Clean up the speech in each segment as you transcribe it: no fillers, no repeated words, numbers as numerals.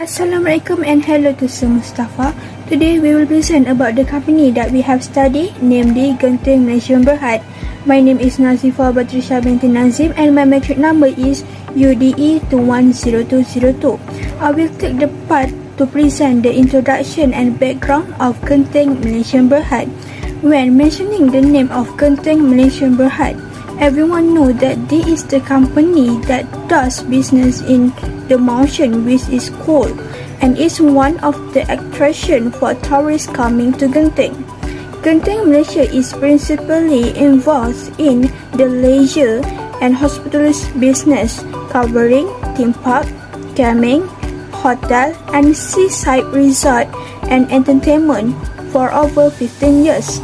Assalamualaikum and hello to Sir Mustafa. Today we will present about the company that we have studied, namely Genting Malaysia Berhad. My name is Nazifa Batrisha binti Nazim and my metric number is UDE210202. I will take the part to present the introduction and background of Genting Malaysia Berhad. When mentioning the name of Genting Malaysia Berhad, everyone knows that this is the company that does business in the mountain, which is cold, and is one of the attraction for tourists coming to Genting. Genting Malaysia is principally involved in the leisure and hospitality business, covering theme park, camping, hotel, and seaside resort and entertainment for over 15 years.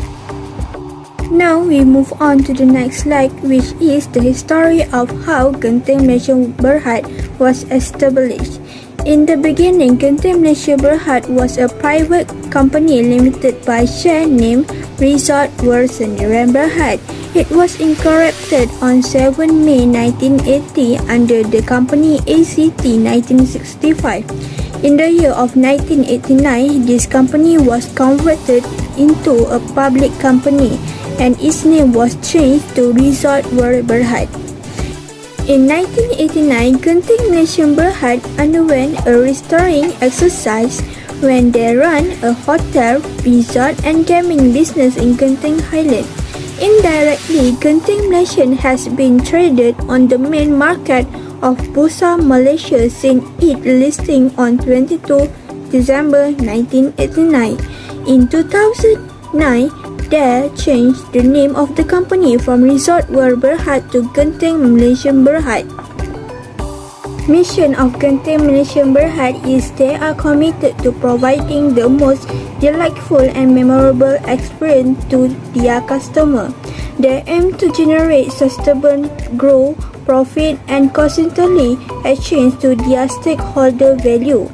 Now we move on to the next slide, which is the history of how Genting Malaysia Berhad was established. In the beginning, Genting Malaysia Berhad was a private company limited by share named Resort World Sendirian Berhad. It was incorporated on 7 May 1980 under the company ACT 1965. In the year of 1989, this company was converted into a public company and its name was changed to Resort World Berhad. In 1989, Genting Malaysia Berhad underwent a restoring exercise when they ran a hotel, resort and gaming business in Genting Highland. Indirectly, Genting Malaysia has been traded on the main market of Bursa Malaysia since its listing on 22 December 1989. In 2009, they changed the name of the company from Resort World Berhad to Genting Malaysia Berhad. Mission of Genting Malaysia Berhad is they are committed to providing the most delightful and memorable experience to their customer. They aim to generate sustainable growth, profit and constantly exchange to their stakeholder value.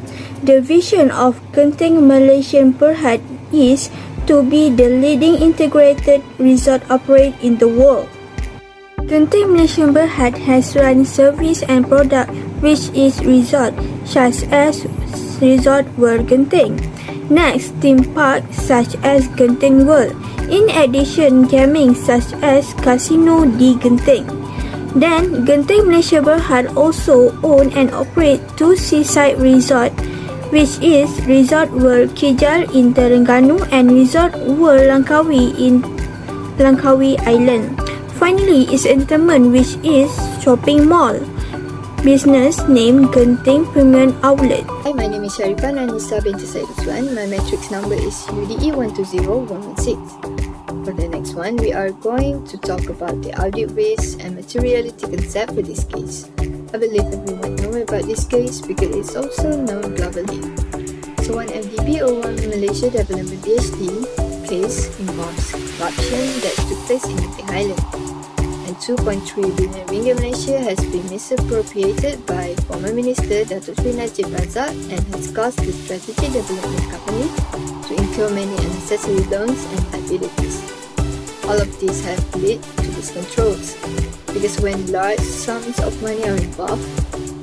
The vision of Genting Malaysia Berhad is to be the leading integrated resort operator in the world. Genting Malaysia Berhad has run service and product which is resort, such as Resort World Genting. Next, theme park such as Genting World. In addition, gaming such as Casino di Genting. Then, Genting Malaysia Berhad also own and operate 2 seaside resorts, which is Resort World Kijal in Terengganu and Resort World Langkawi in Langkawi Island. Finally, its entertainment, which is shopping mall business named Genting Premium Outlet. Hi, my name is Sharifah Anissa binti Saiduswan. My matrix number is UDE210116. For the next one, we are going to talk about the audit risk and materiality concept for this case. I believe everyone knows about this case because it's also known globally. So one MDB or one Malaysia Development PhD case involves corruption that took place in Genting Highland. And 2.3 billion ringgit Malaysia has been misappropriated by former Minister Datuk Sri Najib Razak and has caused the Strategic Development Company to incur many unnecessary loans and liabilities. All of these have led to miscontrols, because when large sums of money are involved,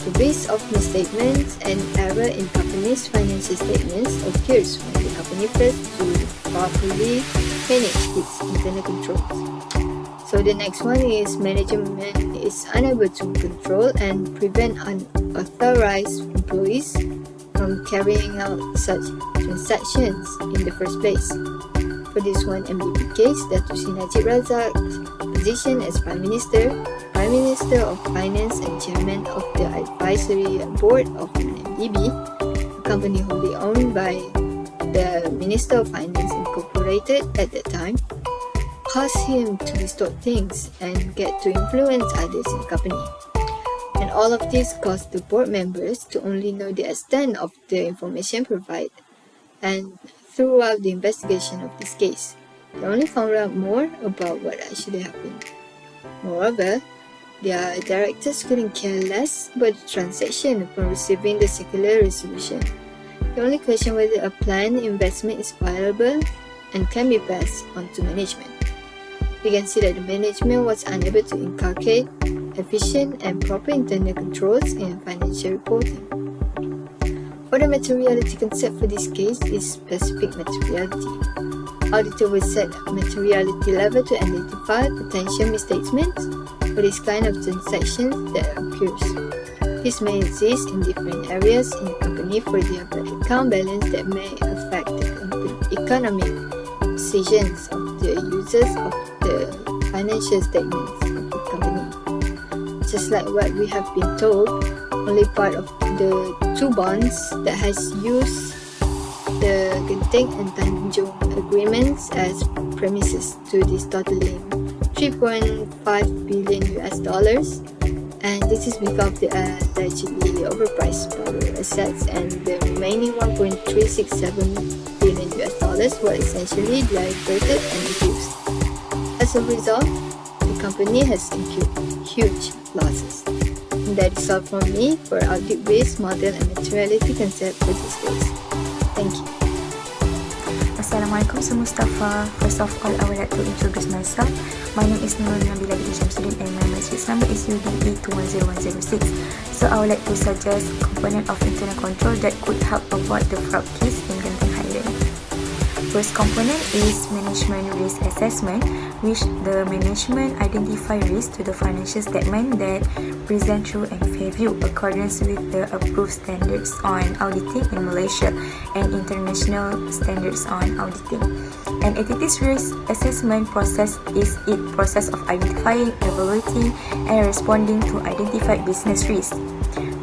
the risk of misstatements and error in company's financial statements occurs when the company fails to properly manage its internal controls. So the next one is management is unable to control and prevent unauthorized employees from carrying out such transactions in the first place. For this one MDB case, Datuk Sri Najib Razak's position as Prime Minister of Finance and Chairman of the Advisory Board of MDB, a company wholly owned by the Minister of Finance Incorporated at that time, caused him to distort things and get to influence others in the company. And all of this caused the board members to only know the extent of the information provided. And throughout the investigation of this case, they only found out more about what actually happened. Moreover, their directors couldn't care less about the transaction upon receiving the circular resolution. They only question whether a planned investment is viable and can be passed on to management. We can see that the management was unable to inculcate efficient and proper internal controls in financial reporting. For the materiality concept for this case is specific materiality. Auditor will set a materiality level to identify potential misstatements for this kind of transactions that occurs. This may exist in different areas in the company, for example, account balance that may affect the economic decisions of the users of the financial statements of the company. Just like what we have been told, only part of the 2 bonds that has used the Genting and Tanjung agreements as premises to this totaling $3.5 billion, and this is because the allegedly overpriced power assets, and the remaining $1.367 billion were essentially diverted and reduced. As a result, the company has incurred huge losses. And that is all from me for audit risk, model and materiality concept for this case. Thank you. Assalamualaikum, Sir Mustafa. First of all, I would like to introduce myself. My name is Nurul Nabila Binti Shamsuddin and my matrix number is UDE2106. So I would like to suggest component of internal control that could help avoid the fraud case in Genting Highland. First component is management risk assessment, which the management identify risk to the financial statement that present through and fair view accordance with the approved standards on auditing in Malaysia and international standards on auditing. An entity's risk assessment process is its process of identifying, evaluating, and responding to identified business risks.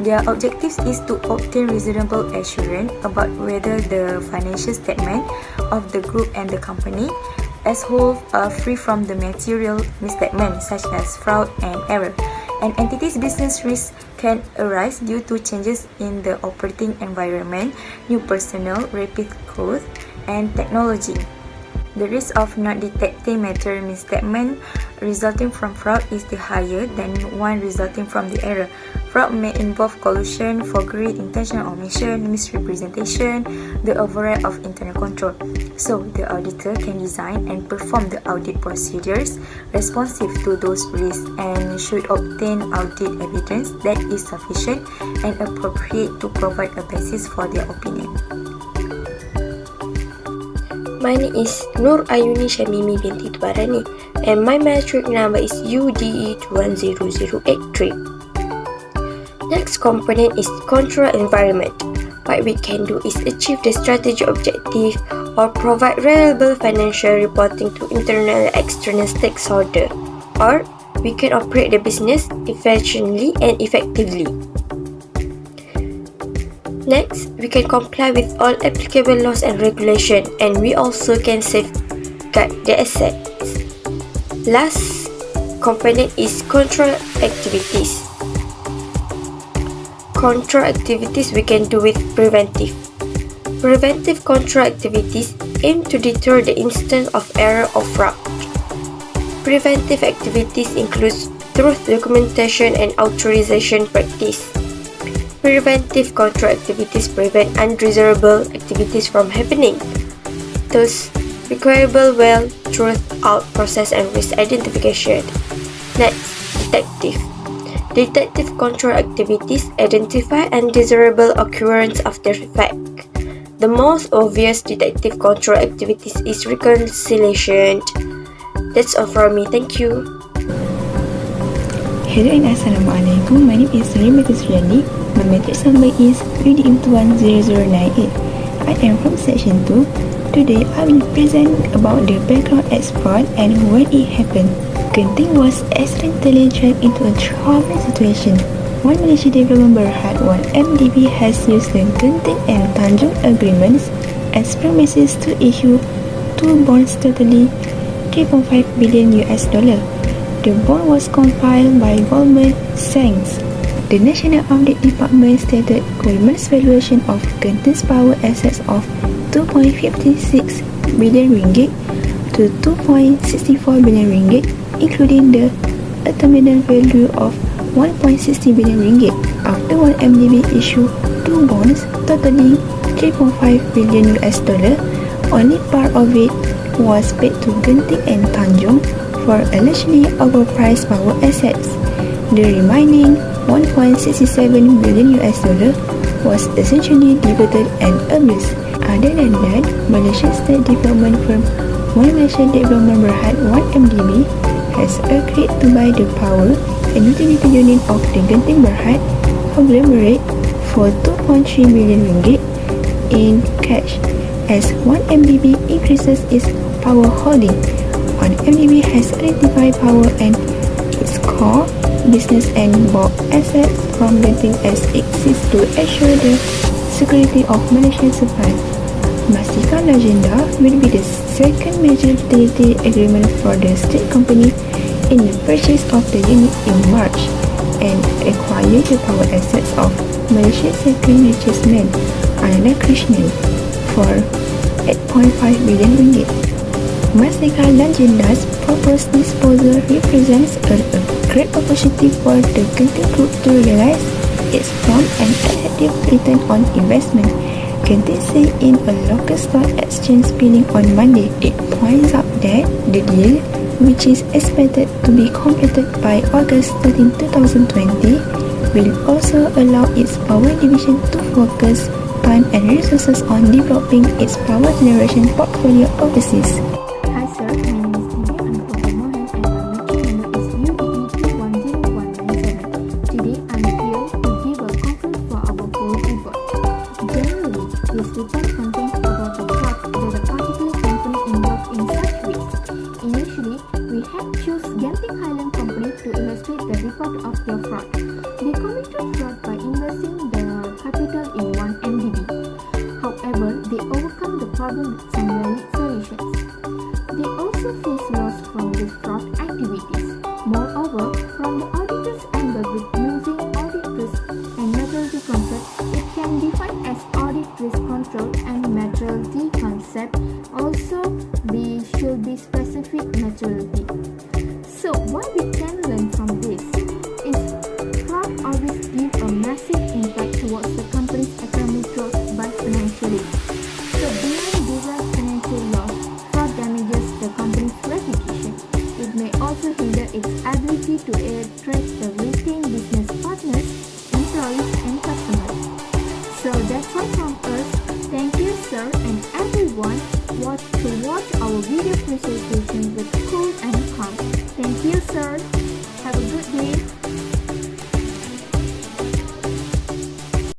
Their objective is to obtain reasonable assurance about whether the financial statement of the group and the company as whole are free from the material misstatements such as fraud and error. An entity's business risk can arise due to changes in the operating environment, new personnel, rapid growth, and technology. The risk of not detecting material misstatement resulting from fraud is the higher than one resulting from the error. Fraud may involve collusion, forgery, intentional omission, misrepresentation, the override of internal control. So, the auditor can design and perform the audit procedures responsive to those risks and should obtain audit evidence that is sufficient and appropriate to provide a basis for their opinion. My name is Nur Ayuni Shamimi binti Tubarani and my matric number is UDE10083. Next component is control environment. What we can do is achieve the strategic objective or provide reliable financial reporting to internal and external stakeholders, or we can operate the business efficiently and effectively. Next, we can comply with all applicable laws and regulations, and we also can safeguard the assets. Last component is control activities. Control activities we can do with preventive. Preventive control activities aim to deter the instance of error or fraud. Preventive activities include truth documentation and authorization practice. Preventive control activities prevent undesirable activities from happening. Thus, requirable well thought out process and risk identification. Next, detective. Detective control activities identify undesirable occurrence after fact. The most obvious detective control activities is reconciliation. That's all from me. Thank you. Hello and Assalamualaikum. My name is Rimati Suriandi. My matrix number is UDE210098. I am from section 2. Today I will present about the background X fraud and when it happened. Genting was accidentally dragged into a troubling situation. One Malaysia development berhad, while MDB has used the Genting and Tanjung agreements as premises to issue 2 bonds totaling $3.5 billion. The bond was compiled by Goldman Sachs. The National Audit Department stated Goldman's valuation of Genting's power assets of RM2.56 billion to RM2.64 billion, including the terminal value of RM1.60 billion. After one MDB issued 2 bonds totaling $3.5 billion, only part of it was paid to Genting and Tanjung for allegedly overpriced power assets. The remaining $1.67 billion was essentially debated and abused. Other than that, Malaysian State Development firm One Malaysia Development Berhad 1MDB has agreed to buy the power and utility unit of the Genting Berhad conglomerate for 2.3 million ringgit in cash as 1MDB increases its power holding. 1MDB has identified power and its core business and bulk assets from Genting as it seeks to assure the security of Malaysian supply. Mastika Legenda will be the second major utility agreement for the state company in the purchase of the unit in March and acquire the power assets of Malaysia's second richest man, Ananda Krishnan, for 8.5 billion ringgit. Mastika Legenda's proposed disposal represents a great opportunity for the Genting Group to realize its prompt and attractive return on investment. Genting said in a local stock exchange filing on Monday. It points out that the deal, which is expected to be completed by August 13, 2020, will also allow its power division to focus time and resources on developing its power generation portfolio overseas. Hi sir, my name is India. I'm from Berhad and my metric number is UDE210197. Today I'm here to give a conclusion for our board report. Generally, this report contains about the fraud that a particular company involved in such ways. Initially, we had chose Genting Highland Company to illustrate the report of their fraud. They committed fraud by investing the capital in 1MDB. However, they overcome the problem with some valid solutions. They also face loss from these fraud activities. Moreover, from the auditor's angle with using audit risk and maturity concept, it can define as audit risk control and maturity concept also should be specific maturity. So what we can learn from this is fraud always give a massive impact towards the company's economic growth by financially. So beyond direct financial loss, fraud damages the company's reputation. It may also hinder its ability to attract the retained business partners, employees and customers. So that's all from us. Thank you sir and everyone watch our video presentation with cool and calm. Thank you sir.